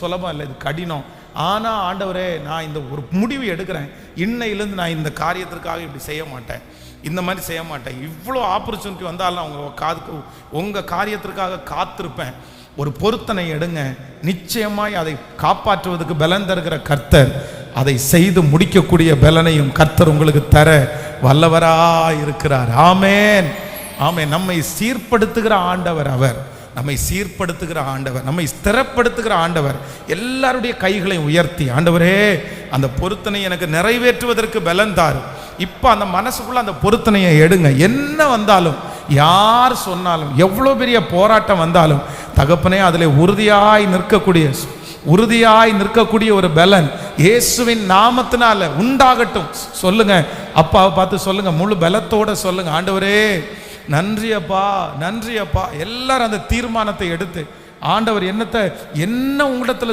சுலபம் இல்லை, இது கடினம். ஆனால் ஆண்டவரே, நான் இந்த ஒரு முடிவு எடுக்கிறேன், இன்னையிலேருந்து நான் இந்த காரியத்திற்காக இப்படி செய்ய மாட்டேன், இந்த மாதிரி செய்ய மாட்டேன். இவ்வளோ ஆப்பர்ச்சுனிட்டி வந்தாலும் உங்கள் காரியத்திற்காக காத்திருப்பேன். ஒரு பொருத்தனை எடுங்க, நிச்சயமாய் அதை காப்பாற்றுவதற்கு பலன் தருகிற கர்த்தர் அதை செய்து முடிக்கக்கூடிய பலனையும் கர்த்தர் உங்களுக்கு தர வல்லவராய் இருக்கிறார். ஆமென், ஆமென். நம்மை சீர்படுத்துகிற ஆண்டவர் அவர், நம்மை சீர்படுத்துகிற ஆண்டவர், நம்மை ஸ்திரப்படுத்துகிற ஆண்டவர். எல்லாருடைய கைகளை உயர்த்தி, ஆண்டவரே அந்த பொருத்தனை எனக்கு நிறைவேற்றுவதற்கு பலன் தாரு. இப்போ அந்த மனசுக்குள்ள அந்த பொருத்தனையை எடுங்க. என்ன வந்தாலும், யார் சொன்னாலும், எவ்வளோ பெரிய போராட்டம் வந்தாலும், தகப்பனே அதில் உறுதியாய் நிற்கக்கூடிய ஒரு பலன் இயேசுவின் நாமத்தினால உண்டாகட்டும். சொல்லுங்க, அப்பாவை பார்த்து சொல்லுங்க, முழு பலத்தோட சொல்லுங்க, ஆண்டவரே நன்றி அப்பா, நன்றி அப்பா. எல்லாரும் அந்த தீர்மானத்தை எடுத்து, ஆண்டவர் என்ன உங்களிடத்துல